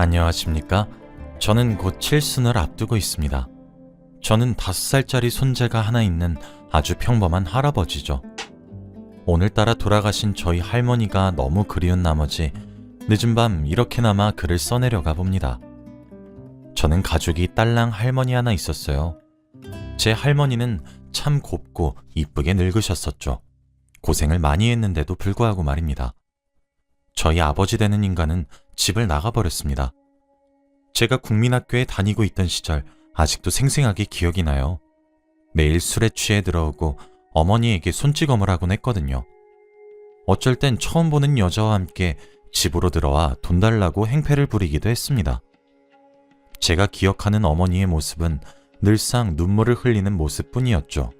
안녕하십니까? 저는 곧 칠순을 앞두고 있습니다. 저는 5살짜리 손자가 하나 있는 아주 평범한 할아버지죠. 오늘따라 돌아가신 저희 할머니가 너무 그리운 나머지 늦은 밤 이렇게나마 글을 써내려가 봅니다. 저는 가족이 딸랑 할머니 하나 있었어요. 제 할머니는 참 곱고 이쁘게 늙으셨었죠. 고생을 많이 했는데도 불구하고 말입니다. 저희 아버지 되는 인간은 집을 나가버렸습니다. 제가 국민학교에 다니고 있던 시절 아직도 생생하게 기억이 나요. 매일 술에 취해 들어오고 어머니에게 손찌검을 하곤 했거든요. 어쩔 땐 처음 보는 여자와 함께 집으로 들어와 돈 달라고 행패를 부리기도 했습니다. 제가 기억하는 어머니의 모습은 늘상 눈물을 흘리는 모습뿐이었죠.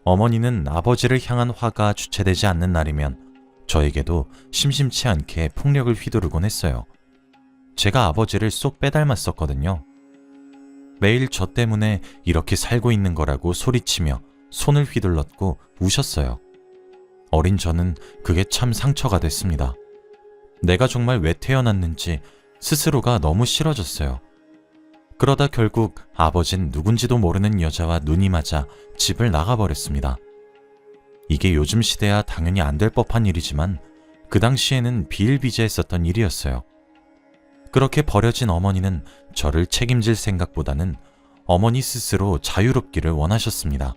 어머니는 아버지를 향한 화가 주체되지 않는 날이면 저에게도 심심치 않게 폭력을 휘두르곤 했어요. 제가 아버지를 쏙 빼닮았었거든요. 매일 저 때문에 이렇게 살고 있는 거라고 소리치며 손을 휘둘렀고 우셨어요. 어린 저는 그게 참 상처가 됐습니다. 내가 정말 왜 태어났는지 스스로가 너무 싫어졌어요. 그러다 결국 아버진 누군지도 모르는 여자와 눈이 맞아 집을 나가버렸습니다. 이게 요즘 시대야 당연히 안 될 법한 일이지만 그 당시에는 비일비재했었던 일이었어요. 그렇게 버려진 어머니는 저를 책임질 생각보다는 어머니 스스로 자유롭기를 원하셨습니다.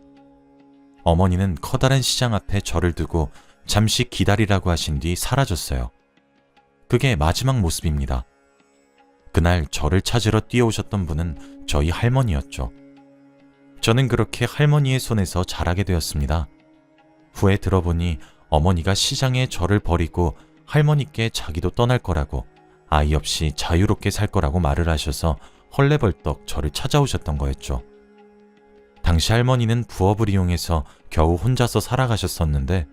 어머니는 커다란 시장 앞에 저를 두고 잠시 기다리라고 하신 뒤 사라졌어요. 그게 마지막 모습입니다. 그날 저를 찾으러 뛰어오셨던 분은 저희 할머니였죠. 저는 그렇게 할머니의 손에서 자라게 되었습니다. 후에 들어보니 어머니가 시장에 저를 버리고 할머니께 자기도 떠날 거라고 아이 없이 자유롭게 살 거라고 말을 하셔서 헐레벌떡 저를 찾아오셨던 거였죠. 당시 할머니는 부업을 이용해서 겨우 혼자서 살아가셨었는데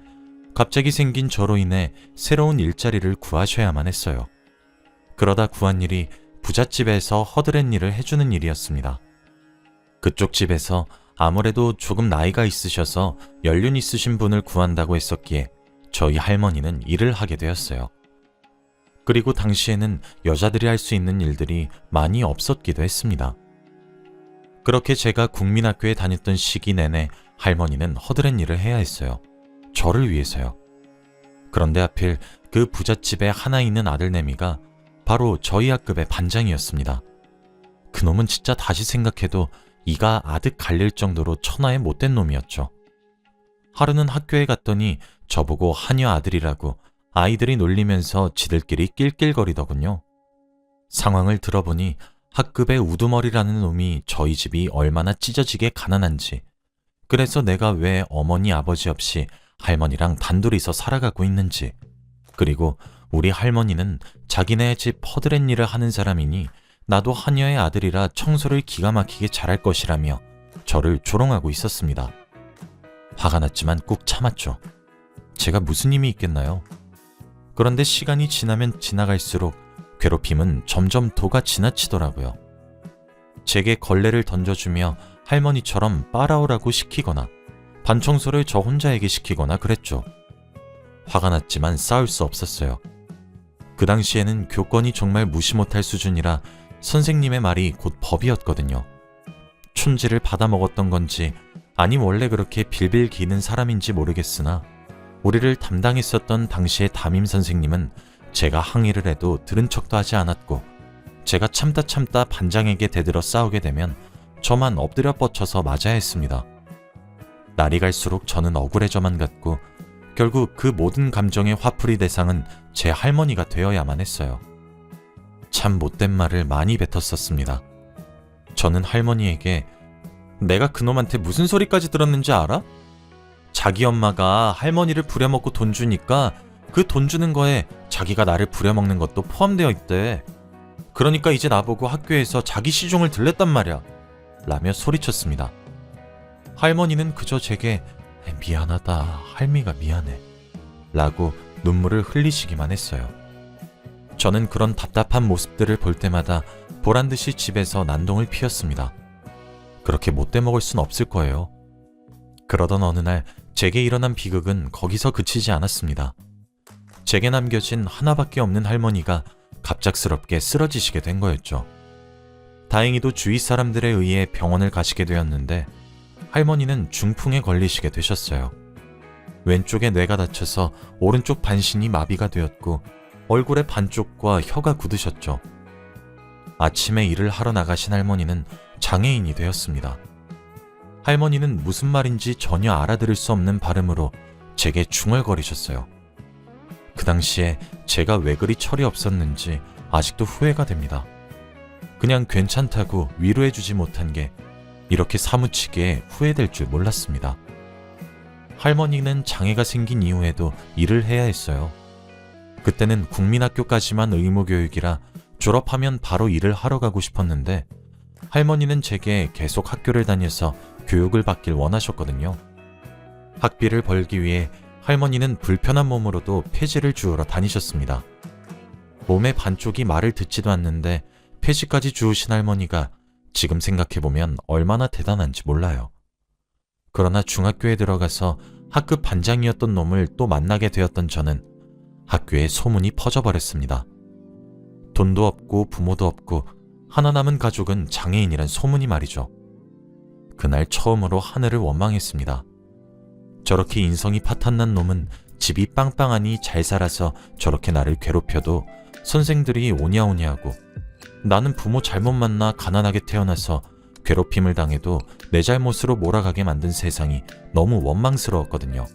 갑자기 생긴 저로 인해 새로운 일자리를 구하셔야만 했어요. 그러다 구한 일이 부잣집에서 허드렛 일을 해주는 일이었습니다. 그쪽 집에서 아무래도 조금 나이가 있으셔서 연륜 있으신 분을 구한다고 했었기에 저희 할머니는 일을 하게 되었어요. 그리고 당시에는 여자들이 할 수 있는 일들이 많이 없었기도 했습니다. 그렇게 제가 국민학교에 다녔던 시기 내내 할머니는 허드렛 일을 해야 했어요. 저를 위해서요. 그런데 하필 그 부잣집에 하나 있는 아들내미가 바로 저희 학급의 반장이었습니다. 그놈은 진짜 다시 생각해도 이가 아득 갈릴 정도로 천하의 못된 놈이었죠. 하루는 학교에 갔더니 저보고 하녀 아들이라고 아이들이 놀리면서 지들끼리 낄낄거리더군요. 상황을 들어보니 학급의 우두머리라는 놈이 저희 집이 얼마나 찢어지게 가난한지, 그래서 내가 왜 어머니 아버지 없이 할머니랑 단둘이서 살아가고 있는지, 그리고 우리 할머니는 자기네 집 허드렛 일을 하는 사람이니 나도 하녀의 아들이라 청소를 기가 막히게 잘할 것이라며 저를 조롱하고 있었습니다. 화가 났지만 꾹 참았죠. 제가 무슨 힘이 있겠나요? 그런데 시간이 지나면 지나갈수록 괴롭힘은 점점 도가 지나치더라고요. 제게 걸레를 던져주며 할머니처럼 빨아오라고 시키거나 반청소를 저 혼자에게 시키거나 그랬죠. 화가 났지만 싸울 수 없었어요. 그 당시에는 교권이 정말 무시 못할 수준이라 선생님의 말이 곧 법이었거든요. 촌지를 받아먹었던 건지 아님 원래 그렇게 빌빌 기는 사람인지 모르겠으나 우리를 담당했었던 당시의 담임 선생님은 제가 항의를 해도 들은 척도 하지 않았고 제가 참다 반장에게 대들어 싸우게 되면 저만 엎드려 뻗쳐서 맞아야 했습니다. 날이 갈수록 저는 억울해져만 갔고 결국 그 모든 감정의 화풀이 대상은 제 할머니가 되어야만 했어요. 참 못된 말을 많이 뱉었었습니다. 저는 할머니에게 내가 그놈한테 무슨 소리까지 들었는지 알아? 자기 엄마가 할머니를 부려먹고 돈 주니까 그 돈 주는 거에 자기가 나를 부려먹는 것도 포함되어 있대. 그러니까 이제 나보고 학교에서 자기 시종을 들렸단 말이야. 라며 소리쳤습니다. 할머니는 그저 제게 미안하다, 할미가 미안해 라고 눈물을 흘리시기만 했어요. 저는 그런 답답한 모습들을 볼 때마다 보란듯이 집에서 난동을 피웠습니다. 그렇게 못돼 먹을 순 없을 거예요. 그러던 어느 날 제게 일어난 비극은 거기서 그치지 않았습니다. 제게 남겨진 하나밖에 없는 할머니가 갑작스럽게 쓰러지시게 된 거였죠. 다행히도 주위 사람들에 의해 병원을 가시게 되었는데 할머니는 중풍에 걸리시게 되셨어요. 왼쪽에 뇌가 다쳐서 오른쪽 반신이 마비가 되었고 얼굴의 반쪽과 혀가 굳으셨죠. 아침에 일을 하러 나가신 할머니는 장애인이 되었습니다. 할머니는 무슨 말인지 전혀 알아들을 수 없는 발음으로 제게 중얼거리셨어요. 그 당시에 제가 왜 그리 철이 없었는지 아직도 후회가 됩니다. 그냥 괜찮다고 위로해주지 못한 게 이렇게 사무치게 후회될 줄 몰랐습니다. 할머니는 장애가 생긴 이후에도 일을 해야 했어요. 그때는 국민학교까지만 의무교육이라 졸업하면 바로 일을 하러 가고 싶었는데 할머니는 제게 계속 학교를 다녀서 교육을 받길 원하셨거든요. 학비를 벌기 위해 할머니는 불편한 몸으로도 폐지를 주우러 다니셨습니다. 몸의 반쪽이 말을 듣지도 않는데 폐지까지 주우신 할머니가 지금 생각해보면 얼마나 대단한지 몰라요. 그러나 중학교에 들어가서 학급 반장이었던 놈을 또 만나게 되었던 저는 학교에 소문이 퍼져버렸습니다. 돈도 없고 부모도 없고 하나 남은 가족은 장애인이란 소문이 말이죠. 그날 처음으로 하늘을 원망했습니다. 저렇게 인성이 파탄난 놈은 집이 빵빵하니 잘 살아서 저렇게 나를 괴롭혀도 선생들이 오냐오냐하고 나는 부모 잘못 만나 가난하게 태어나서 괴롭힘을 당해도 내 잘못으로 몰아가게 만든 세상이 너무 원망스러웠거든요.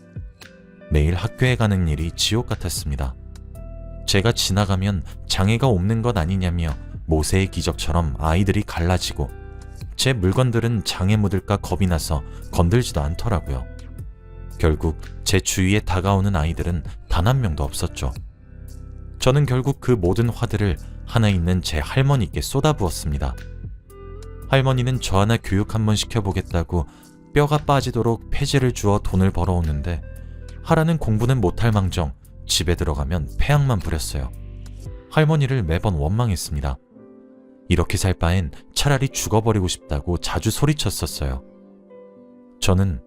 매일 학교에 가는 일이 지옥 같았습니다. 제가 지나가면 장애가 없는 것 아니냐며 모세의 기적처럼 아이들이 갈라지고 제 물건들은 장애 묻을까 겁이 나서 건들지도 않더라고요. 결국 제 주위에 다가오는 아이들은 단 한 명도 없었죠. 저는 결국 그 모든 화들을 하나 있는 제 할머니께 쏟아부었습니다. 할머니는 저 하나 교육 한번 시켜보겠다고 뼈가 빠지도록 폐지를 주어 돈을 벌어오는데 하라는 공부는 못할 망정 집에 들어가면 패악만 부렸어요. 할머니를 매번 원망했습니다. 이렇게 살 바엔 차라리 죽어버리고 싶다고 자주 소리쳤었어요. 저는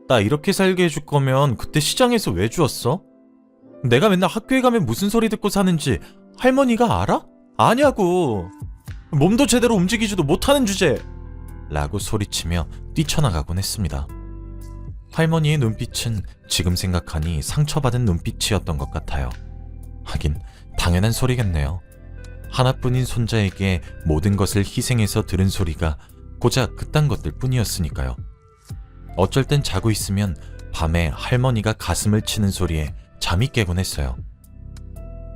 나 이렇게 살게 해줄 거면 그때 시장에서 왜 주었어? 내가 맨날 학교에 가면 무슨 소리 듣고 사는지 할머니가 알아? 아냐고. 몸도 제대로 움직이지도 못하는 주제! 라고 소리치며 뛰쳐나가곤 했습니다. 할머니의 눈빛은 지금 생각하니 상처받은 눈빛이었던 것 같아요. 하긴 당연한 소리겠네요. 하나뿐인 손자에게 모든 것을 희생해서 들은 소리가 고작 그딴 것들 뿐이었으니까요. 어쩔 땐 자고 있으면 밤에 할머니가 가슴을 치는 소리에 잠이 깨곤 했어요.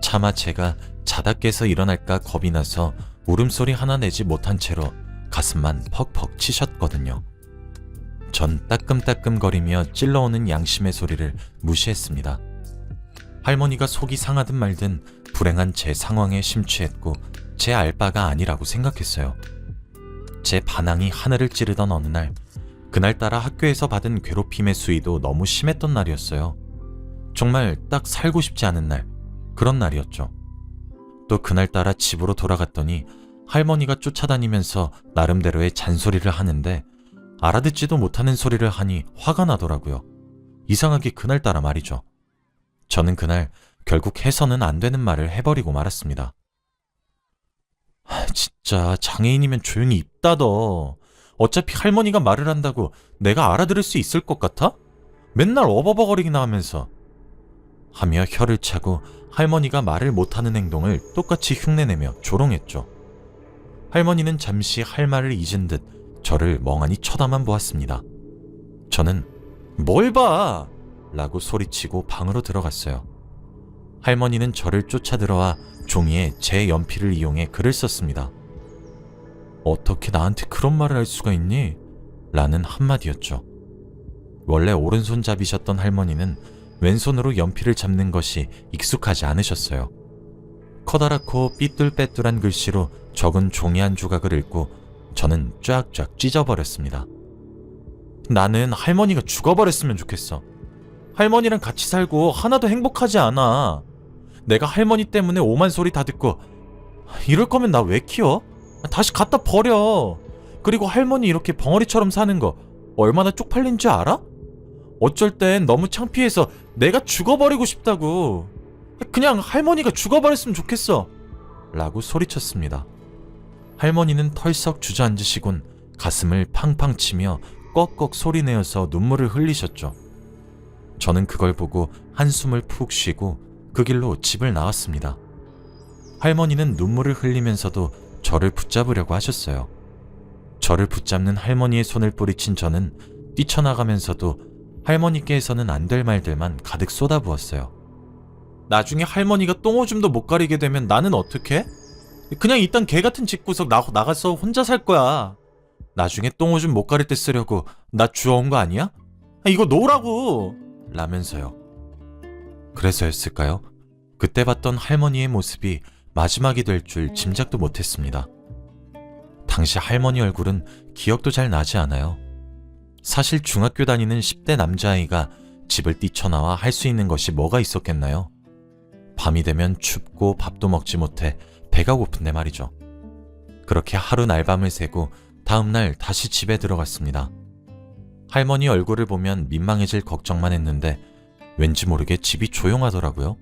차마 제가 자다 깨서 일어날까 겁이 나서 울음소리 하나 내지 못한 채로 가슴만 퍽퍽 치셨거든요. 전 따끔따끔거리며 찔러오는 양심의 소리를 무시했습니다. 할머니가 속이 상하든 말든 불행한 제 상황에 심취했고 제 알바가 아니라고 생각했어요. 제 반항이 하늘을 찌르던 어느 날, 그날따라 학교에서 받은 괴롭힘의 수위도 너무 심했던 날이었어요. 정말 딱 살고 싶지 않은 날, 그런 날이었죠. 또 그날따라 집으로 돌아갔더니 할머니가 쫓아다니면서 나름대로의 잔소리를 하는데 알아듣지도 못하는 소리를 하니 화가 나더라고요. 이상하게 그날따라 말이죠. 저는 그날 결국 해서는 안 되는 말을 해버리고 말았습니다. 진짜 장애인이면 조용히 입 닫어. 어차피 할머니가 말을 한다고 내가 알아들을 수 있을 것 같아? 맨날 어버버거리기나 하면서. 하며 혀를 차고 할머니가 말을 못하는 행동을 똑같이 흉내내며 조롱했죠. 할머니는 잠시 할 말을 잊은 듯 저를 멍하니 쳐다만 보았습니다. 저는 뭘 봐! 라고 소리치고 방으로 들어갔어요. 할머니는 저를 쫓아들어와 종이에 제 연필을 이용해 글을 썼습니다. 어떻게 나한테 그런 말을 할 수가 있니? 라는 한마디였죠. 원래 오른손잡이셨던 할머니는 왼손으로 연필을 잡는 것이 익숙하지 않으셨어요. 커다랗고 삐뚤빼뚤한 글씨로 적은 종이 한 조각을 읽고 저는 쫙쫙 찢어버렸습니다. 나는 할머니가 죽어버렸으면 좋겠어. 할머니랑 같이 살고 하나도 행복하지 않아. 내가 할머니 때문에 오만 소리 다 듣고 이럴 거면 나 왜 키워? 다시 갖다 버려. 그리고 할머니 이렇게 벙어리처럼 사는 거 얼마나 쪽팔린 줄 알아? 어쩔 땐 너무 창피해서 내가 죽어버리고 싶다고. 그냥 할머니가 죽어버렸으면 좋겠어. 라고 소리쳤습니다. 할머니는 털썩 주저앉으시곤 가슴을 팡팡 치며 꺽꺽 소리내어서 눈물을 흘리셨죠. 저는 그걸 보고 한숨을 푹 쉬고 그 길로 집을 나왔습니다. 할머니는 눈물을 흘리면서도 저를 붙잡으려고 하셨어요. 저를 붙잡는 할머니의 손을 뿌리친 저는 뛰쳐나가면서도 할머니께서는 안 될 말들만 가득 쏟아부었어요. 나중에 할머니가 똥오줌도 못 가리게 되면 나는 어떡해? 그냥 이딴 개같은 집구석 나가서 혼자 살 거야. 나중에 똥오줌 못 가릴 때 쓰려고 나 주워온 거 아니야? 이거 놓으라고! 라면서요. 그래서였을까요? 그때 봤던 할머니의 모습이 마지막이 될 줄 짐작도 못했습니다. 당시 할머니 얼굴은 기억도 잘 나지 않아요. 사실 중학교 다니는 10대 남자아이가 집을 뛰쳐나와 할 수 있는 것이 뭐가 있었겠나요? 밤이 되면 춥고 밥도 먹지 못해 배가 고픈데 말이죠. 그렇게 하루 날밤을 새고 다음날 다시 집에 들어갔습니다. 할머니 얼굴을 보면 민망해질 걱정만 했는데 왠지 모르게 집이 조용하더라고요.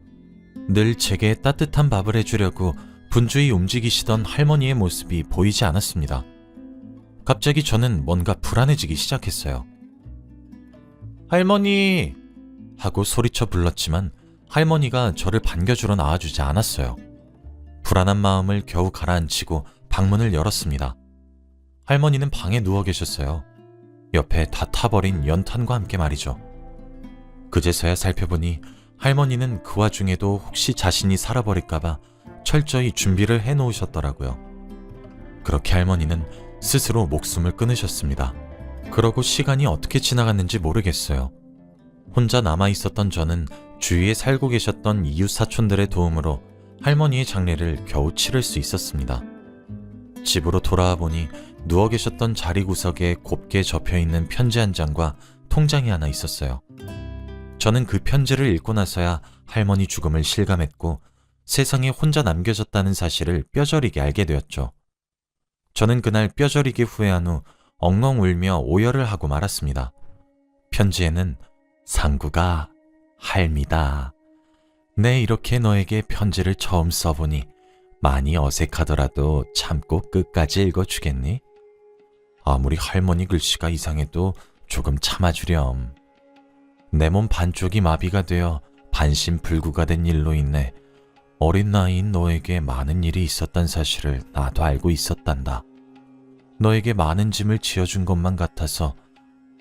늘 제게 따뜻한 밥을 해주려고 분주히 움직이시던 할머니의 모습이 보이지 않았습니다. 갑자기 저는 뭔가 불안해지기 시작했어요. 할머니! 하고 소리쳐 불렀지만 할머니가 저를 반겨주러 나와주지 않았어요. 불안한 마음을 겨우 가라앉히고 방문을 열었습니다. 할머니는 방에 누워 계셨어요. 옆에 다 타버린 연탄과 함께 말이죠. 그제서야 살펴보니 할머니는 그 와중에도 혹시 자신이 살아버릴까봐 철저히 준비를 해놓으셨더라고요. 그렇게 할머니는 스스로 목숨을 끊으셨습니다. 그러고 시간이 어떻게 지나갔는지 모르겠어요. 혼자 남아있었던 저는 주위에 살고 계셨던 이웃 사촌들의 도움으로 할머니의 장례를 겨우 치를 수 있었습니다. 집으로 돌아와 보니 누워 계셨던 자리 구석에 곱게 접혀있는 편지 한 장과 통장이 하나 있었어요. 저는 그 편지를 읽고 나서야 할머니 죽음을 실감했고 세상에 혼자 남겨졌다는 사실을 뼈저리게 알게 되었죠. 저는 그날 뼈저리게 후회한 후 엉엉 울며 오열을 하고 말았습니다. 편지에는 상구가 할미다. 내 이렇게 너에게 편지를 처음 써보니 많이 어색하더라도 참고 끝까지 읽어주겠니? 아무리 할머니 글씨가 이상해도 조금 참아주렴. 내 몸 반쪽이 마비가 되어 반신불구가 된 일로 인해 어린 나이인 너에게 많은 일이 있었단 사실을 나도 알고 있었단다. 너에게 많은 짐을 지어준 것만 같아서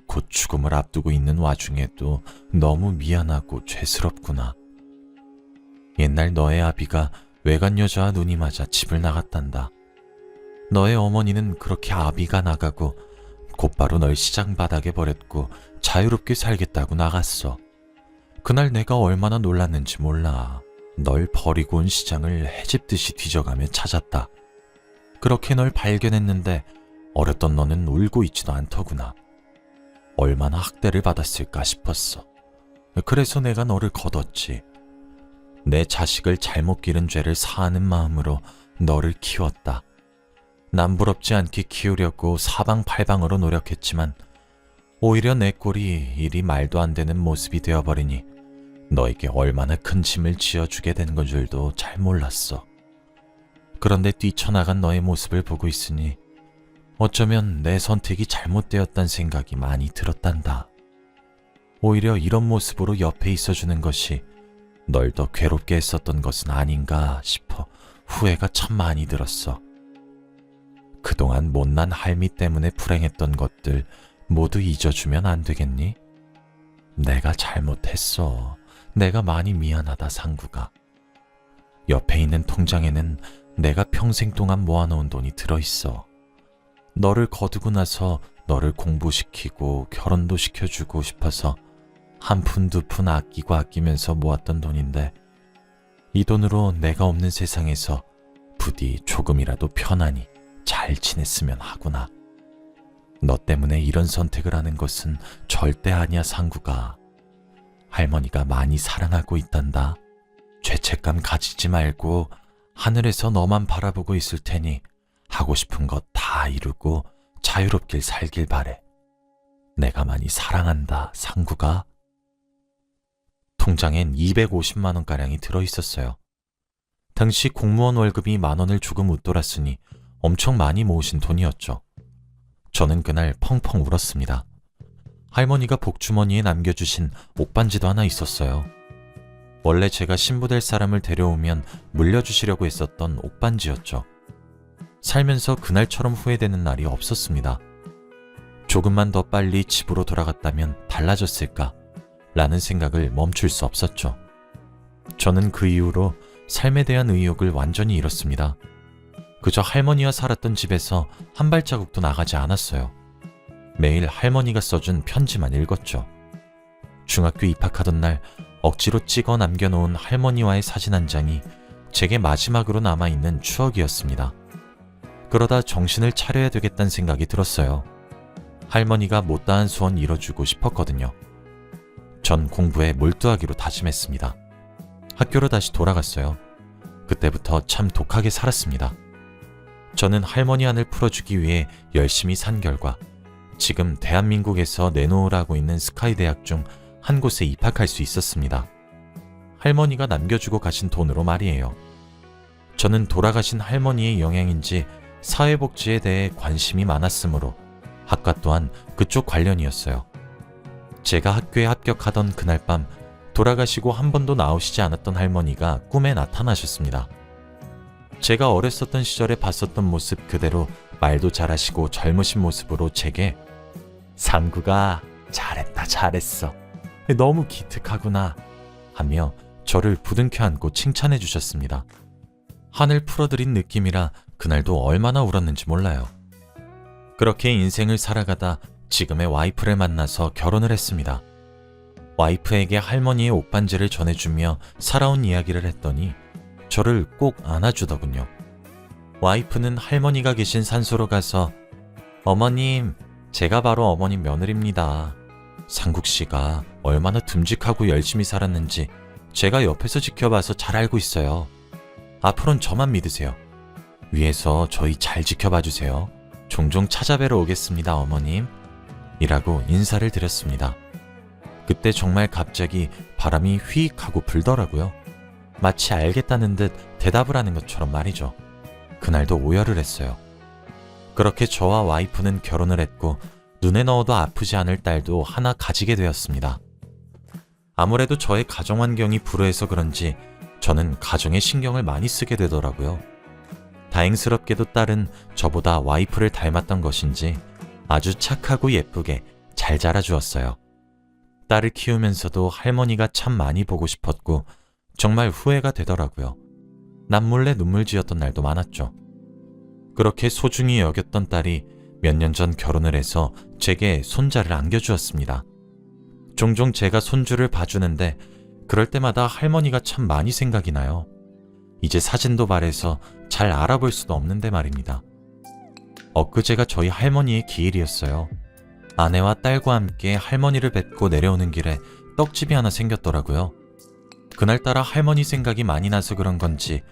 곧 죽음을 앞두고 있는 와중에도 너무 미안하고 죄스럽구나. 옛날 너의 아비가 외간 여자와 눈이 맞아 집을 나갔단다. 너의 어머니는 그렇게 아비가 나가고 곧바로 널 시장 바닥에 버렸고 자유롭게 살겠다고 나갔어. 그날 내가 얼마나 놀랐는지 몰라. 널 버리고 온 시장을 해집듯이 뒤져가며 찾았다. 그렇게 널 발견했는데 어렸던 너는 울고 있지도 않더구나. 얼마나 학대를 받았을까 싶었어. 그래서 내가 너를 거뒀지. 내 자식을 잘못 기른 죄를 사하는 마음으로 너를 키웠다. 남부럽지 않게 키우려고 사방팔방으로 노력했지만 오히려 내 꼴이 이리 말도 안 되는 모습이 되어버리니 너에게 얼마나 큰 짐을 지어주게 된 건 줄도 잘 몰랐어. 그런데 뛰쳐나간 너의 모습을 보고 있으니 어쩌면 내 선택이 잘못되었단 생각이 많이 들었단다. 오히려 이런 모습으로 옆에 있어주는 것이 널 더 괴롭게 했었던 것은 아닌가 싶어 후회가 참 많이 들었어. 그동안 못난 할미 때문에 불행했던 것들 모두 잊어주면 안 되겠니? 내가 잘못했어. 내가 많이 미안하다, 상구가. 옆에 있는 통장에는 내가 평생 동안 모아놓은 돈이 들어있어. 너를 거두고 나서 너를 공부시키고 결혼도 시켜주고 싶어서 한 푼 두 푼 아끼고 아끼면서 모았던 돈인데 이 돈으로 내가 없는 세상에서 부디 조금이라도 편안히 잘 지냈으면 하구나. 너 때문에 이런 선택을 하는 것은 절대 아니야, 상구가. 할머니가 많이 사랑하고 있단다. 죄책감 가지지 말고 하늘에서 너만 바라보고 있을 테니 하고 싶은 것 다 이루고 자유롭게 살길 바래. 내가 많이 사랑한다, 상구가. 통장엔 250만 원가량이 들어있었어요. 당시 공무원 월급이 10,000원을 조금 웃돌았으니 엄청 많이 모으신 돈이었죠. 저는 그날 펑펑 울었습니다. 할머니가 복주머니에 남겨주신 옷반지도 하나 있었어요. 원래 제가 신부될 사람을 데려오면 물려주시려고 했었던 옷반지였죠. 살면서 그날처럼 후회되는 날이 없었습니다. 조금만 더 빨리 집으로 돌아갔다면 달라졌을까? 라는 생각을 멈출 수 없었죠. 저는 그 이후로 삶에 대한 의욕을 완전히 잃었습니다. 그저 할머니와 살았던 집에서 한 발자국도 나가지 않았어요. 매일 할머니가 써준 편지만 읽었죠. 중학교 입학하던 날 억지로 찍어 남겨놓은 할머니와의 사진 한 장이 제게 마지막으로 남아있는 추억이었습니다. 그러다 정신을 차려야 되겠다는 생각이 들었어요. 할머니가 못다한 소원 이뤄주고 싶었거든요. 전 공부에 몰두하기로 다짐했습니다. 학교로 다시 돌아갔어요. 그때부터 참 독하게 살았습니다. 저는 할머니 한을 풀어주기 위해 열심히 산 결과 지금 대한민국에서 내놓으라고 있는 스카이 대학 중 한 곳에 입학할 수 있었습니다. 할머니가 남겨주고 가신 돈으로 말이에요. 저는 돌아가신 할머니의 영향인지 사회복지에 대해 관심이 많았으므로 학과 또한 그쪽 관련이었어요. 제가 학교에 합격하던 그날 밤 돌아가시고 한 번도 나오시지 않았던 할머니가 꿈에 나타나셨습니다. 제가 어렸었던 시절에 봤었던 모습 그대로 말도 잘하시고 젊으신 모습으로 제게 상구가 잘했다 잘했어 너무 기특하구나 하며 저를 부둥켜 안고 칭찬해 주셨습니다. 한을 풀어드린 느낌이라 그날도 얼마나 울었는지 몰라요. 그렇게 인생을 살아가다 지금의 와이프를 만나서 결혼을 했습니다. 와이프에게 할머니의 옷반지를 전해주며 살아온 이야기를 했더니 저를 꼭 안아주더군요. 와이프는 할머니가 계신 산소로 가서 어머님, 제가 바로 어머님 며느리입니다. 상국씨가 얼마나 듬직하고 열심히 살았는지 제가 옆에서 지켜봐서 잘 알고 있어요. 앞으로는 저만 믿으세요. 위에서 저희 잘 지켜봐 주세요. 종종 찾아뵈러 오겠습니다, 어머님. 이라고 인사를 드렸습니다. 그때 정말 갑자기 바람이 휘익 하고 불더라고요. 마치 알겠다는 듯 대답을 하는 것처럼 말이죠. 그날도 오열을 했어요. 그렇게 저와 와이프는 결혼을 했고 눈에 넣어도 아프지 않을 딸도 하나 가지게 되었습니다. 아무래도 저의 가정 환경이 불우해서 그런지 저는 가정에 신경을 많이 쓰게 되더라고요. 다행스럽게도 딸은 저보다 와이프를 닮았던 것인지 아주 착하고 예쁘게 잘 자라주었어요. 딸을 키우면서도 할머니가 참 많이 보고 싶었고 정말 후회가 되더라고요. 남몰래 눈물 지었던 날도 많았죠. 그렇게 소중히 여겼던 딸이 몇 년 전 결혼을 해서 제게 손자를 안겨주었습니다. 종종 제가 손주를 봐주는데 그럴 때마다 할머니가 참 많이 생각이 나요. 이제 사진도 발해서 잘 알아볼 수도 없는데 말입니다. 엊그제가 저희 할머니의 기일이었어요. 아내와 딸과 함께 할머니를 뵙고 내려오는 길에 떡집이 하나 생겼더라고요. 그날따라 할머니 생각이 많이 나서 그런 건지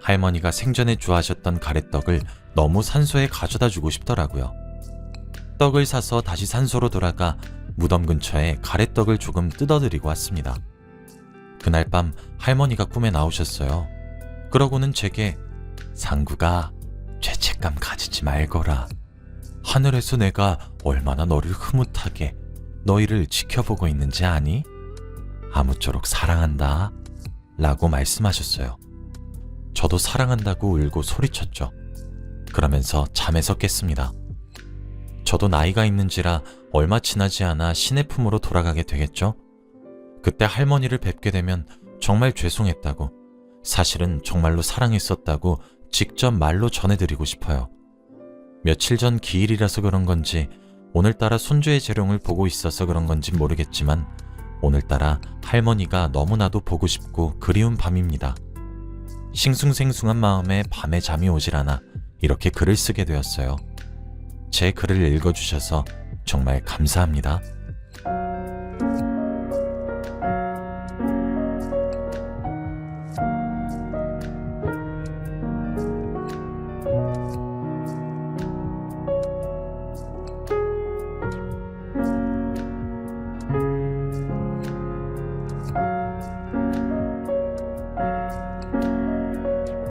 할머니가 생전에 좋아하셨던 가래떡을 너무 산소에 가져다 주고 싶더라고요. 떡을 사서 다시 산소로 돌아가 무덤 근처에 가래떡을 조금 뜯어드리고 왔습니다. 그날 밤 할머니가 꿈에 나오셨어요. 그러고는 제게 상구가 죄책감 가지지 말거라. 하늘에서 내가 얼마나 너를 흐뭇하게 너희를 지켜보고 있는지 아니? 아무쪼록 사랑한다 라고 말씀하셨어요. 저도 사랑한다고 울고 소리쳤죠. 그러면서 잠에서 깼습니다. 저도 나이가 있는지라 얼마 지나지 않아 신의 품으로 돌아가게 되겠죠? 그때 할머니를 뵙게 되면 정말 죄송했다고, 사실은 정말로 사랑했었다고 직접 말로 전해드리고 싶어요. 며칠 전 기일이라서 그런 건지 오늘따라 손주의 재롱을 보고 있어서 그런 건지 모르겠지만 오늘따라 할머니가 너무나도 보고 싶고 그리운 밤입니다. 싱숭생숭한 마음에 밤에 잠이 오질 않아 이렇게 글을 쓰게 되었어요. 제 글을 읽어주셔서 정말 감사합니다.